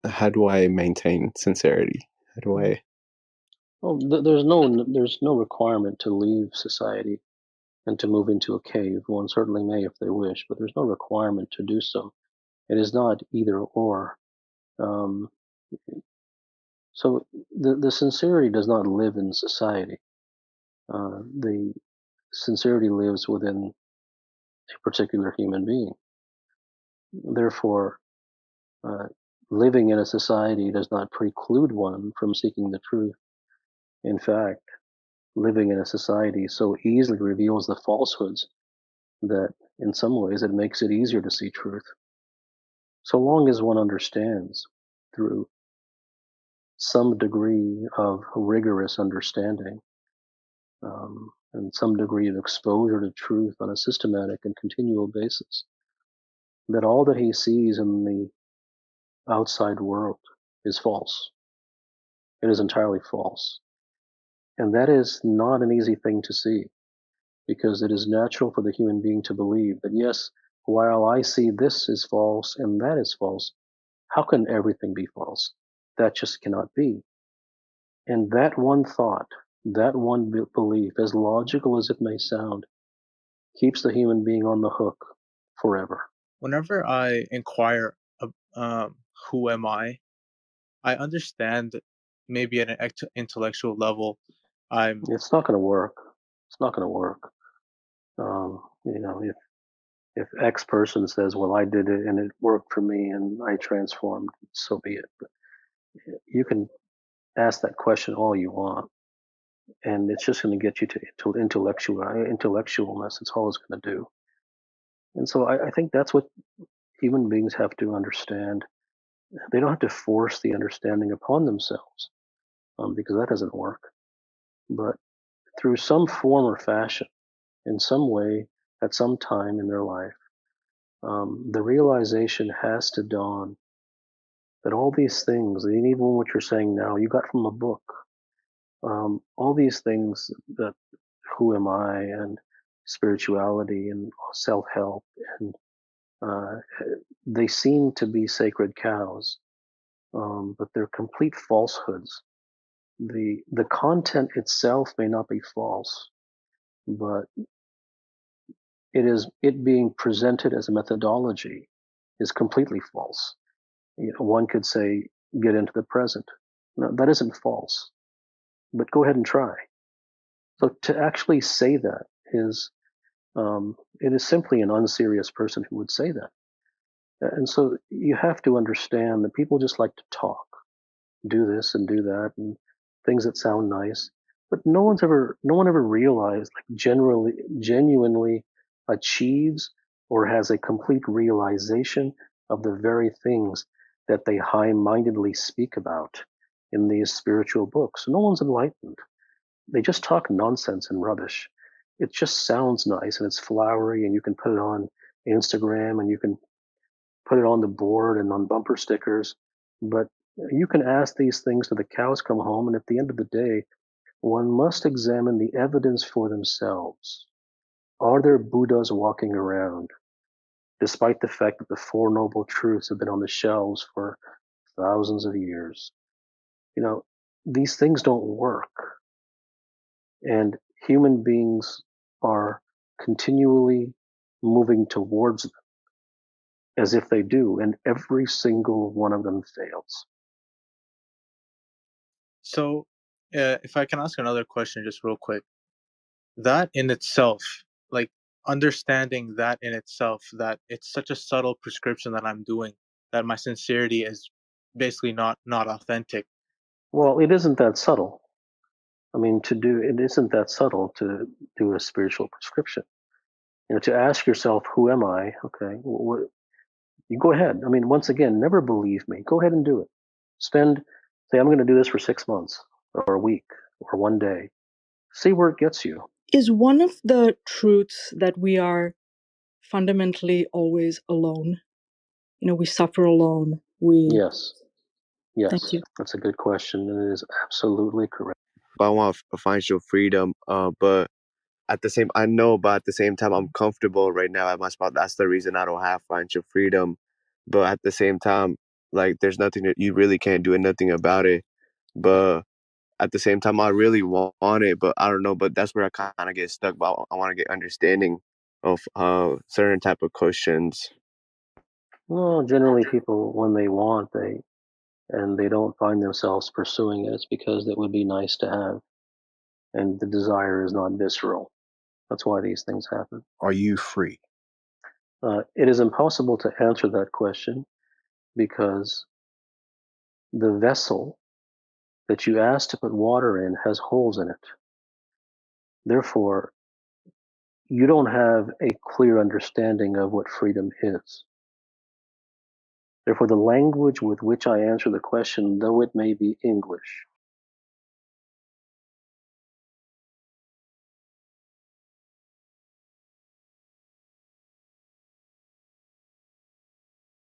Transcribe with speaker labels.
Speaker 1: how do I maintain sincerity? How do I?
Speaker 2: Well, there's no requirement to leave society and to move into a cave. One certainly may if they wish, but there's no requirement to do so. It is not either or. Um, so the sincerity does not live in society. The sincerity lives within a particular human being. Therefore, uh, living in a society does not preclude one from seeking the truth. In fact, living in a society so easily reveals the falsehoods that in some ways it makes it easier to see truth. So long as one understands through some degree of rigorous understanding and some degree of exposure to truth on a systematic and continual basis, that all that he sees in the outside world is false. It is entirely false. And that is not an easy thing to see because it is natural for the human being to believe that, yes, while I see this is false and that is false, how can everything be false? That just cannot be. And that one thought, that one belief, as logical as it may sound, keeps the human being on the hook forever.
Speaker 3: Whenever I inquire, who am I understand maybe at an intellectual level,
Speaker 2: It's not going to work. It's not going to work. You know, if X person says, "Well, I did it and it worked for me and I transformed," so be it. But you can ask that question all you want, and it's just going to get you to intellectualness. It's all it's going to do. And so I think that's what human beings have to understand. They don't have to force the understanding upon themselves because that doesn't work. But through some form or fashion, in some way, at some time in their life, the realization has to dawn that all these things, and even what you're saying now, you got from a book, all these things that who am I and spirituality and self-help and uh, they seem to be sacred cows, but they're complete falsehoods. The content itself may not be false, but it being presented as a methodology is completely false. You know, one could say, get into the present. No, that isn't false, but go ahead and try. So to actually say that is, it is simply an unserious person who would say that. And so you have to understand that people just like to talk, do this and do that, and things that sound nice. But no one ever realized, like genuinely achieves or has a complete realization of the very things that they high-mindedly speak about in these spiritual books. No one's enlightened. They just talk nonsense and rubbish. It just sounds nice and it's flowery and you can put it on Instagram and you can put it on the board and on bumper stickers. But you can ask these things till the cows come home, and at the end of the day, one must examine the evidence for themselves. Are there Buddhas walking around, despite the fact that the Four Noble Truths have been on the shelves for thousands of years? You know, these things don't work. And human beings are continually moving towards them as if they do, and every single one of them fails.
Speaker 3: So, if I can ask another question just real quick, that in itself, like understanding that in itself, that it's such a subtle prescription that I'm doing, that my sincerity is basically not authentic.
Speaker 2: Well, it isn't that subtle. I mean, it isn't that subtle to do a spiritual prescription. You know, to ask yourself, who am I? Okay, you go ahead. I mean, once again, never believe me. Go ahead and do it. Say, I'm going to do this for 6 months or a week or one day. See where it gets you.
Speaker 4: Is one of the truths that we are fundamentally always alone? You know, we suffer alone.
Speaker 2: Yes.
Speaker 4: Thank you.
Speaker 2: That's a good question, and it is absolutely correct.
Speaker 1: I want financial freedom, but at the same time, I'm comfortable right now at my spot. That's the reason I don't have financial freedom. But at the same time, like there's nothing that you really can't do and nothing about it. But at the same time, I really want it, but I don't know. But that's where I kind of get stuck. But I want to get understanding of certain type of questions.
Speaker 2: Well, generally, people when they want, they don't find themselves pursuing it. It's because it would be nice to have, and the desire is not visceral. That's why these things happen.
Speaker 5: Are you free?
Speaker 2: It is impossible to answer that question because the vessel that you asked to put water in has holes in it. Therefore, you don't have a clear understanding of what freedom is. Therefore, the language with which I answer the question, though it may be English,